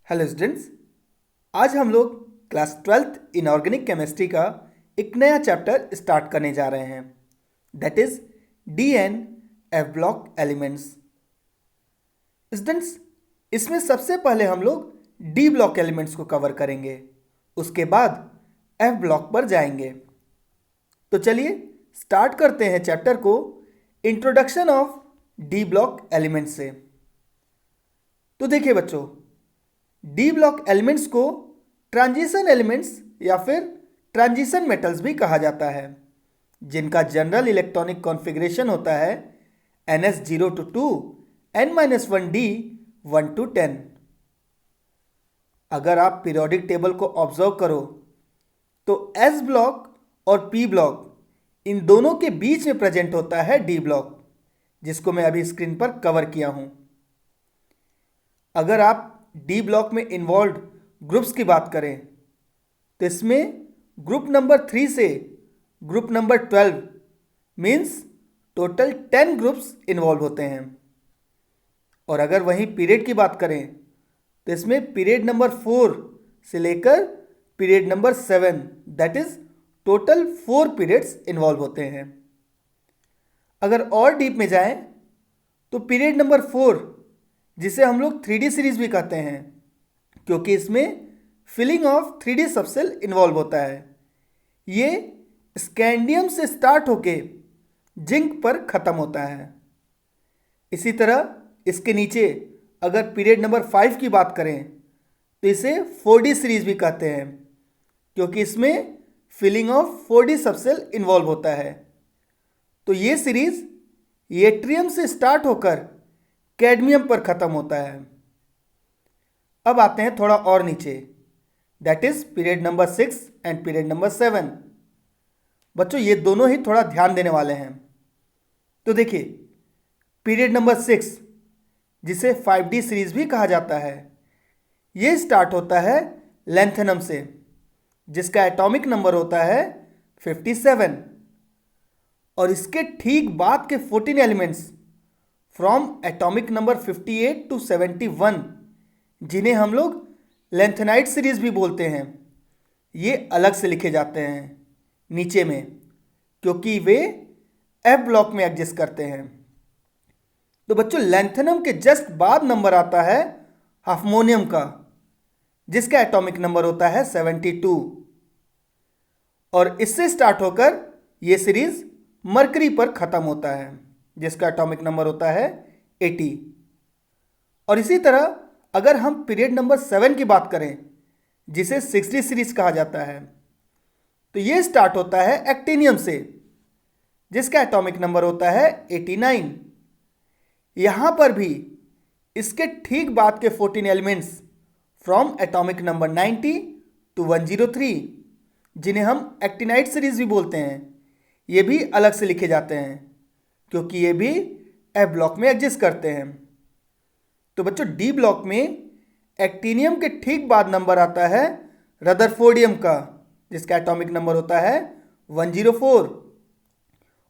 Hello students, आज हम लोग क्लास 12th इनऑर्गेनिक केमिस्ट्री का एक नया चैप्टर स्टार्ट करने जा रहे हैं। That is d and f block elements. Students, इसमें सबसे पहले हम लोग डी ब्लॉक एलिमेंट्स को कवर करेंगे, उसके बाद एफ ब्लॉक पर जाएंगे। तो चलिए स्टार्ट करते हैं चैप्टर को introduction of D block elements से। तो देखिए बच्चों, डी ब्लॉक एलिमेंट्स को ट्रांजिशन एलिमेंट्स या फिर ट्रांजिशन मेटल्स भी कहा जाता है, जिनका जनरल इलेक्ट्रॉनिक कॉन्फ़िगरेशन होता है NS0 to 2 N-1D 1 to 10। अगर आप पीरियोडिक टेबल को ऑब्जर्व करो तो S ब्लॉक और P ब्लॉक इन दोनों के बीच में प्रेजेंट होता है डी ब्लॉक, जिसको मैं अभी स्क्रीन पर कवर किया हूं। अगर आप डी ब्लॉक में इन्वॉल्व ग्रुप्स की बात करें तो इसमें ग्रुप नंबर 3 से group number 12 means total 10 groups involve होते हैं। और अगर वहीं पीरियड की बात करें तो इसमें पीरियड नंबर 4 से लेकर period number 7 that is total 4 periods involve होते हैं। अगर और डीप में जाएं तो पीरियड नंबर 4, जिसे हम लोग 3D सीरीज भी कहते हैं, क्योंकि इसमें filling of 3D subshell involve होता है। ये स्कैंडियम से स्टार्ट होके जिंक पर ख़त्म होता है। इसी तरह इसके नीचे अगर पीरियड नंबर 5 की बात करें तो इसे 4D सीरीज भी कहते हैं, क्योंकि इसमें filling of 4D subshell involve होता है। तो ये सीरीज येट्रियम से स्टार्ट होकर कैडमियम पर ख़त्म होता है। अब आते हैं थोड़ा और नीचे, that is period number 6 and period number 7। बच्चों, ये दोनों ही थोड़ा ध्यान देने वाले हैं। तो देखिए, पीरियड नंबर 6, जिसे 5D सीरीज भी कहा जाता है, ये स्टार्ट होता है लैंथेनम से, जिसका एटॉमिक नंबर होता है 57। और इसके ठीक बाद के 14 elements from atomic number 58 to 71, जिन्हें हम लोग लेंथेनाइट सीरीज भी बोलते हैं, ये अलग से लिखे जाते हैं नीचे में, क्योंकि वे एफ ब्लॉक में एग्जिस्ट करते हैं। तो बच्चों, लैंथेनम के जस्ट बाद नंबर आता है हाफमोनियम का, जिसका एटॉमिक नंबर होता है 72। और इससे स्टार्ट होकर ये सीरीज मरकरी पर ख़त्म होता है, जिसका एटॉमिक नंबर होता है 80। और इसी तरह अगर हम पीरियड नंबर 7 की बात करें, जिसे 6D सीरीज कहा जाता है, तो ये स्टार्ट होता है एक्टिनियम से, जिसका एटॉमिक नंबर होता है 89। यहाँ पर भी इसके ठीक बाद के 14 elements from atomic number 90 to 103, जिन्हें हम एक्टिनाइट सीरीज भी बोलते हैं, ये भी अलग से लिखे जाते हैं, क्योंकि ये भी एफ ब्लॉक में एग्जिस्ट करते हैं। तो बच्चों, डी ब्लॉक में एक्टिनियम के ठीक बाद नंबर आता है रदरफोर्डियम का, जिसका एटॉमिक नंबर होता है 104।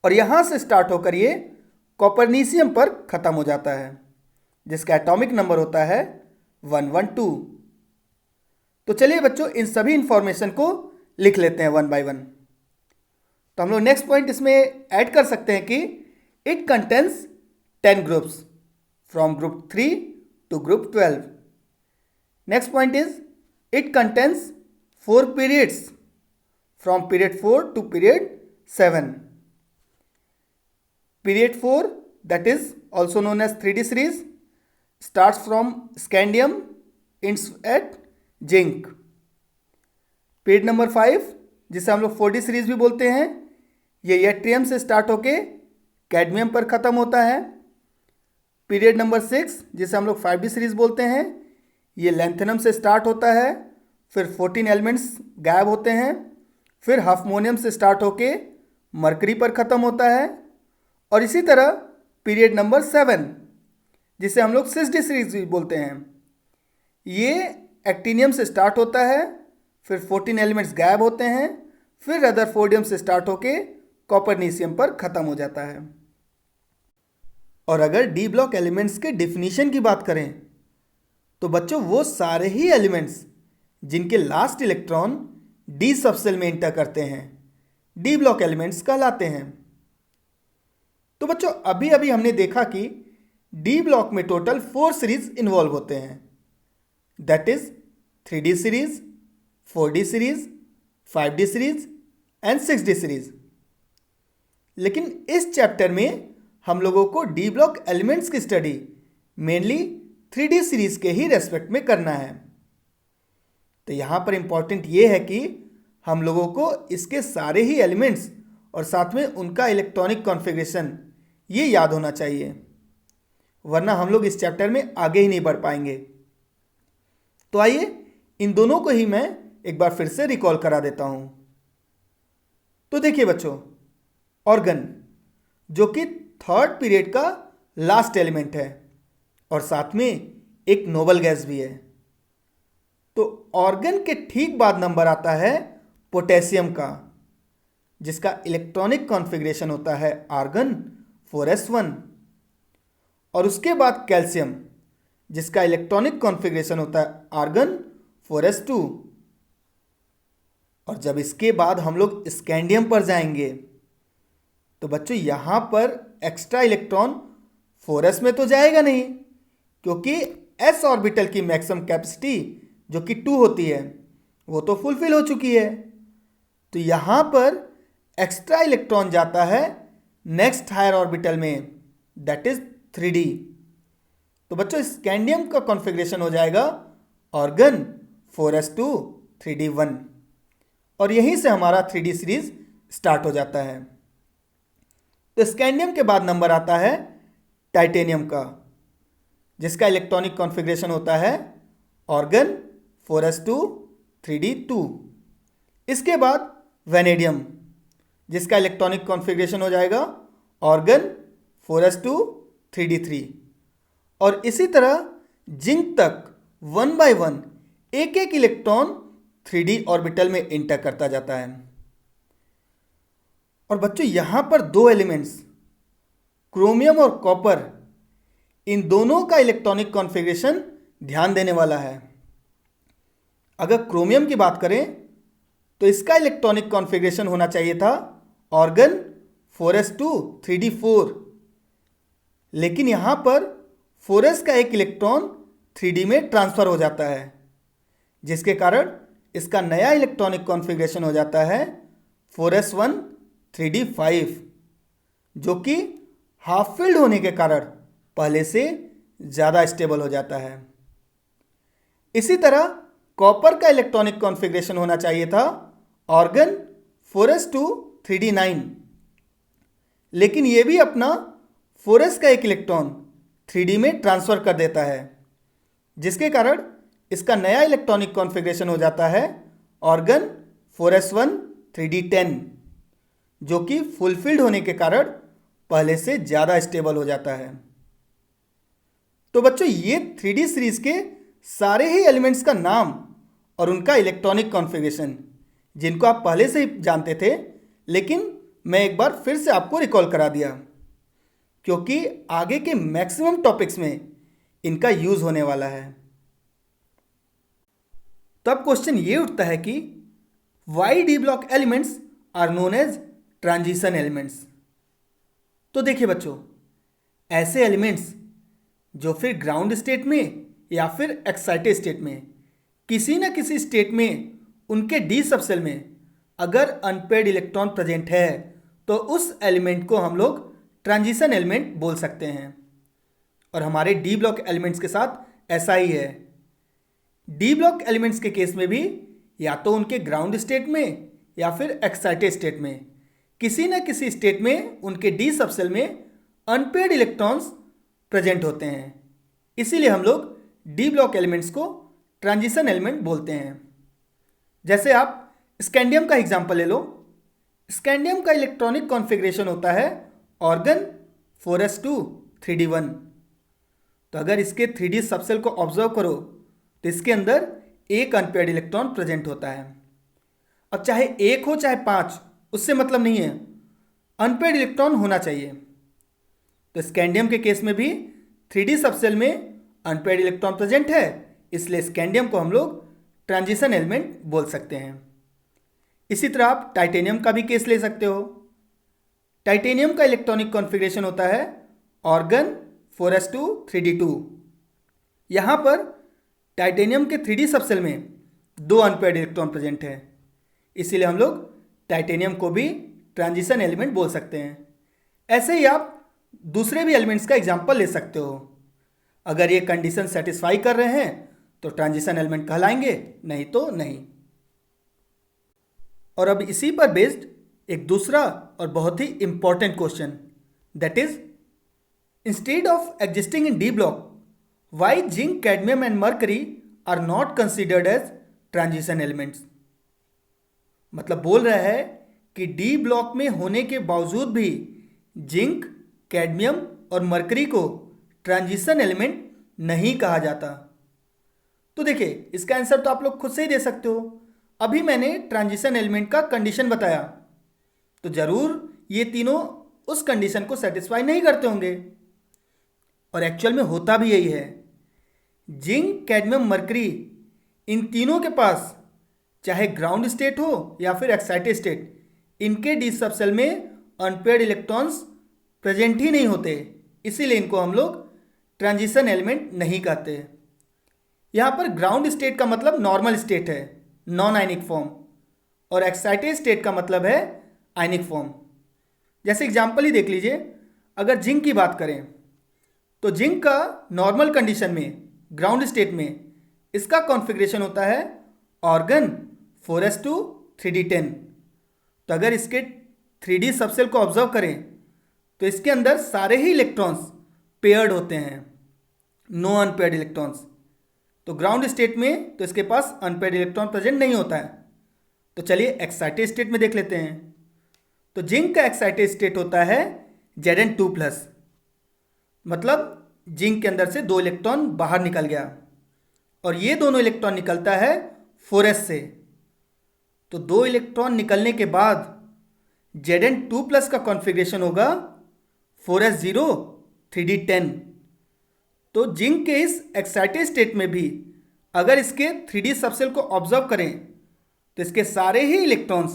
और यहाँ से स्टार्ट होकर ये कॉपरनीशियम पर ख़त्म हो जाता है, जिसका एटॉमिक नंबर होता है 112। तो चलिए बच्चों, इन सभी इंफॉर्मेशन को लिख लेते हैं वन बाय वन। तो हम लोग नेक्स्ट पॉइंट इसमें ऐड कर सकते हैं कि it contains 10 groups from group 3 to group 12. Next point is it contains 4 periods from period 4 to period 7. Period 4, that is also known as 3D series, starts from scandium, ends at zinc. Period number 5, जिसे हम लोग 4D series भी बोलते हैं, ये yttrium से start होके cadmium पर ख़त्म होता है। पीरियड नंबर 6, जिसे हम लोग 5D सीरीज बोलते हैं, ये लैंथेनम से स्टार्ट होता है, फिर 14 एलिमेंट्स गायब होते हैं, फिर हाफमोनियम से स्टार्ट होके मरकरी पर ख़त्म होता है। और इसी तरह पीरियड नंबर 7, जिसे हम लोग 6D सीरीज भी बोलते हैं, ये एक्टिनियम से स्टार्ट होता है, फिर 14 एलिमेंट्स गायब होते हैं, फिर रदरफोर्डियम से स्टार्ट होके कॉपरनीशियम पर ख़त्म हो जाता है। और अगर डी ब्लॉक एलिमेंट्स के डिफिनीशन की बात करें तो बच्चों वो सारे ही एलिमेंट्स जिनके लास्ट इलेक्ट्रॉन डी सबसेल में इंटर करते हैं डी ब्लॉक एलिमेंट्स कहलाते हैं। तो बच्चों अभी अभी हमने देखा कि डी ब्लॉक में टोटल 4 सीरीज इन्वॉल्व होते हैं, that is 3D series, 4D series, 5D series and 6D series. लेकिन इस चैप्टर में हम लोगों को डी ब्लॉक एलिमेंट्स की स्टडी मेनली 3D सीरीज के ही रेस्पेक्ट में करना है। तो यहाँ पर इंपॉर्टेंट ये है कि हम लोगों को इसके सारे ही एलिमेंट्स और साथ में उनका इलेक्ट्रॉनिक कॉन्फ़िगरेशन ये याद होना चाहिए, वरना हम लोग इस चैप्टर में आगे ही नहीं बढ़ पाएंगे। तो आइए इन दोनों को ही मैं एक बार फिर से रिकॉल करा देता हूँ। तो देखिए बच्चों, ऑर्गन जो कि 3rd पीरियड का लास्ट एलिमेंट है और साथ में एक नोबल गैस भी है। तो ऑर्गन के ठीक बाद नंबर आता है पोटेशियम का, जिसका इलेक्ट्रॉनिक कॉन्फ़िगरेशन होता है आर्गन 4s1, और उसके बाद कैल्शियम जिसका इलेक्ट्रॉनिक कॉन्फ़िगरेशन होता है आर्गन 4s2। और जब इसके बाद हम लोग स्कैंडियम पर जाएंगे तो बच्चों यहाँ पर एक्स्ट्रा इलेक्ट्रॉन 4s में तो जाएगा नहीं, क्योंकि s ऑर्बिटल की मैक्सिमम कैपेसिटी जो कि 2 होती है वो तो फुलफिल हो चुकी है। तो यहाँ पर एक्स्ट्रा इलेक्ट्रॉन जाता है नेक्स्ट हायर ऑर्बिटल में, दैट इज 3D। तो बच्चों स्कैंडियम का कॉन्फ़िगरेशन हो जाएगा ऑर्गन 4s2 3D1, और यहीं से हमारा 3D सीरीज स्टार्ट हो जाता है। तो स्कैंडियम के बाद नंबर आता है टाइटेनियम का, जिसका इलेक्ट्रॉनिक कॉन्फ़िगरेशन होता है ऑर्गन 4s2 3D2। इसके बाद वेनेडियम जिसका इलेक्ट्रॉनिक कॉन्फ़िगरेशन हो जाएगा ऑर्गन 4s2 3D3। और इसी तरह जिंक तक 1 by 1 एक एक इलेक्ट्रॉन 3D ऑर्बिटल में इंटर करता जाता है। और बच्चों यहाँ पर 2 एलिमेंट्स क्रोमियम और कॉपर, इन दोनों का इलेक्ट्रॉनिक कॉन्फ़िगरेशन ध्यान देने वाला है। अगर क्रोमियम की बात करें तो इसका इलेक्ट्रॉनिक कॉन्फ़िगरेशन होना चाहिए था ऑर्गन 4s2 3D4, लेकिन यहाँ पर 4s का एक इलेक्ट्रॉन 3D में ट्रांसफ़र हो जाता है, जिसके कारण इसका नया इलेक्ट्रॉनिक कॉन्फ़िगरेशन हो जाता है 4s1 3D5, जो कि हाफ फिल्ड होने के कारण पहले से ज़्यादा स्टेबल हो जाता है। इसी तरह कॉपर का इलेक्ट्रॉनिक कॉन्फ़िगरेशन होना चाहिए था ऑर्गन 4s2 3D9, लेकिन ये भी अपना 4s का एक इलेक्ट्रॉन 3D में ट्रांसफ़र कर देता है, जिसके कारण इसका नया इलेक्ट्रॉनिक कॉन्फ़िगरेशन हो जाता है ऑर्गन 4s1 3D10, जो कि फुलफिल्ड होने के कारण पहले से ज़्यादा स्टेबल हो जाता है। तो बच्चों ये 3D सीरीज के सारे ही एलिमेंट्स का नाम और उनका इलेक्ट्रॉनिक कॉन्फ़िगरेशन जिनको आप पहले से ही जानते थे, लेकिन मैं एक बार फिर से आपको रिकॉल करा दिया, क्योंकि आगे के मैक्सिमम टॉपिक्स में इनका यूज़ होने वाला है। तो अब क्वेश्चन ये उठता है कि why d block elements are known as transition elements. तो देखिए बच्चों, ऐसे एलिमेंट्स जो फिर ग्राउंड स्टेट में या फिर एक्साइटेड स्टेट में किसी न किसी स्टेट में उनके डी सबसेल में अगर अनपेयर्ड इलेक्ट्रॉन प्रेजेंट है तो उस एलिमेंट को हम लोग ट्रांजिशन एलिमेंट बोल सकते हैं। और हमारे डी ब्लॉक एलिमेंट्स के साथ ऐसा ही है। डी ब्लॉक एलिमेंट्स के केस में भी या तो उनके ग्राउंड स्टेट में या फिर एक्साइटेड स्टेट में किसी न किसी स्टेट में उनके डी सबसेल में अनपेयर्ड इलेक्ट्रॉन्स प्रेजेंट होते हैं, इसीलिए हम लोग डी ब्लॉक एलिमेंट्स को ट्रांजिशन एलिमेंट बोलते हैं। जैसे आप स्कैंडियम का एग्जाम्पल ले लो। स्कैंडियम का इलेक्ट्रॉनिक कॉन्फ़िगरेशन होता है ऑर्गन 4s2 3D1। तो अगर इसके 3D सबसेल को ऑब्जर्व करो तो इसके अंदर एक अनपेयर्ड इलेक्ट्रॉन प्रेजेंट होता है। अब चाहे 1 हो चाहे 5, उससे मतलब नहीं है, अनपेयर्ड इलेक्ट्रॉन होना चाहिए। तो स्कैंडियम के केस में भी 3D सबसेल में अनपेयर्ड इलेक्ट्रॉन प्रेजेंट है, इसलिए स्कैंडियम को हम लोग ट्रांजिशन एलिमेंट बोल सकते हैं। इसी तरह आप टाइटेनियम का भी केस ले सकते हो। टाइटेनियम का इलेक्ट्रॉनिक कॉन्फ़िगरेशन होता है ऑर्गन 4s2 3d2। यहाँ पर टाइटेनियम के 3d सबसेल में 2 अनपेयर्ड इलेक्ट्रॉन प्रेजेंट है, इसीलिए हम लोग टाइटेनियम को भी ट्रांजिशन एलिमेंट बोल सकते हैं। ऐसे ही आप दूसरे भी एलिमेंट्स का एग्जाम्पल ले सकते हो। अगर ये कंडीशन सेटिस्फाई कर रहे हैं तो ट्रांजिशन एलिमेंट कहलाएंगे, नहीं तो नहीं। और अब इसी पर बेस्ड एक दूसरा और बहुत ही important question, that is instead of existing in D block why zinc, cadmium and mercury are not considered as transition elements. मतलब बोल रहा है कि डी ब्लॉक में होने के बावजूद भी जिंक, कैडमियम और मरकरी को ट्रांजिशन एलिमेंट नहीं कहा जाता। तो देखिए, इसका आंसर तो आप लोग खुद से ही दे सकते हो। अभी मैंने ट्रांजिशन एलिमेंट का कंडीशन बताया, तो जरूर ये तीनों उस कंडीशन को सेटिस्फाई नहीं करते होंगे, और एक्चुअल में होता भी यही है। जिंक, कैडमियम, मरकरी, इन तीनों के पास चाहे ग्राउंड स्टेट हो या फिर एक्साइटेड स्टेट, इनके डी सबसेल में अनपेयर्ड इलेक्ट्रॉन्स प्रेजेंट ही नहीं होते, इसीलिए इनको हम लोग ट्रांजिशन एलिमेंट नहीं कहते। यहाँ पर ग्राउंड स्टेट का मतलब नॉर्मल स्टेट है, नॉन आयनिक फॉर्म, और एक्साइटेड स्टेट का मतलब है आयनिक फॉर्म। जैसे एग्जाम्पल ही देख लीजिए, अगर जिंक की बात करें तो जिंक का नॉर्मल कंडीशन में, ग्राउंड स्टेट में, इसका कॉन्फ़िगरेशन होता है ऑर्गन 4s2 3d10। तो अगर इसके 3d सबसेल को ऑब्जर्व करें तो इसके अंदर सारे ही इलेक्ट्रॉन्स पेयर्ड होते हैं, नो अनपेयर्ड इलेक्ट्रॉन्स। तो ग्राउंड स्टेट में तो इसके पास अनपेयर्ड इलेक्ट्रॉन प्रेजेंट नहीं होता है। तो चलिए एक्साइटेड स्टेट में देख लेते हैं। तो जिंक का एक्साइटेड स्टेट होता है Zn2+, मतलब जिंक के अंदर से 2 इलेक्ट्रॉन बाहर निकल गया, और ये दोनों इलेक्ट्रॉन निकलता है 4s से। तो 2 इलेक्ट्रॉन निकलने के बाद Zn2+ का कॉन्फ़िगरेशन होगा 4s0 3d10। तो जिंक के इस एक्साइटेड स्टेट में भी अगर इसके 3d सबसेल को ऑब्जर्व करें तो इसके सारे ही इलेक्ट्रॉन्स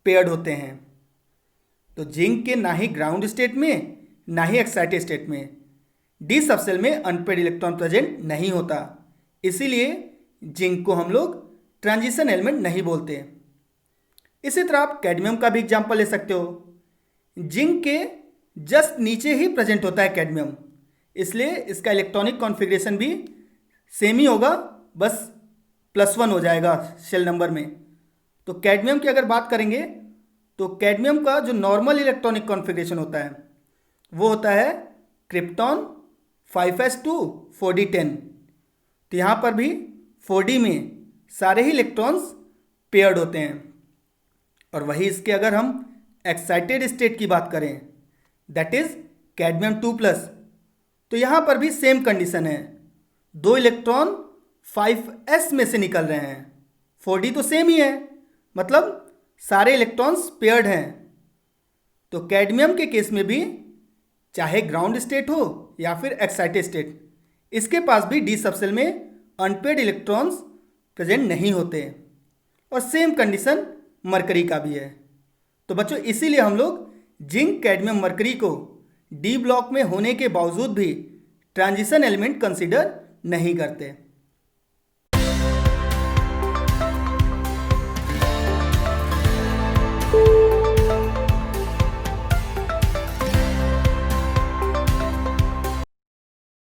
पेयर्ड होते हैं। तो जिंक के ना ही ग्राउंड स्टेट में ना ही एक्साइटेड स्टेट में डी सबसेल में अनपेयर्ड इलेक्ट्रॉन प्रेजेंट नहीं होता, इसीलिए जिंक को हम लोग ट्रांजिशन एलिमेंट नहीं बोलते। इसी तरह आप कैडमियम का भी एग्जाम्पल ले सकते हो। जिंक के जस्ट नीचे ही प्रेजेंट होता है कैडमियम, इसलिए इसका इलेक्ट्रॉनिक कॉन्फ़िगरेशन भी सेम ही होगा, बस +1 हो जाएगा शेल नंबर में। तो कैडमियम की अगर बात करेंगे तो कैडमियम का जो नॉर्मल इलेक्ट्रॉनिक कॉन्फ़िगरेशन होता है वो होता है क्रिप्टॉन 5s2 4d10। तो यहाँ पर भी 4d में सारे ही इलेक्ट्रॉन्स पेयर्ड होते हैं। और वही इसके अगर हम एक्साइटेड स्टेट की बात करें, दैट इज कैडमियम 2+, तो यहाँ पर भी सेम कंडीशन है, 2 इलेक्ट्रॉन 5s में से निकल रहे हैं। 4d तो सेम ही है, मतलब सारे इलेक्ट्रॉन्स पेयर्ड हैं। तो कैडमियम के केस में भी चाहे ग्राउंड स्टेट हो या फिर एक्साइटेड स्टेट, इसके पास भी डी सबसेल में अनपेयर्ड इलेक्ट्रॉन्स प्रेजेंट नहीं होते, और सेम कंडीशन मरकरी का भी है। तो बच्चों, इसीलिए हम लोग जिंक, कैडमियम, मरकरी को डी ब्लॉक में होने के बावजूद भी ट्रांजिशन एलिमेंट कंसीडर नहीं करते।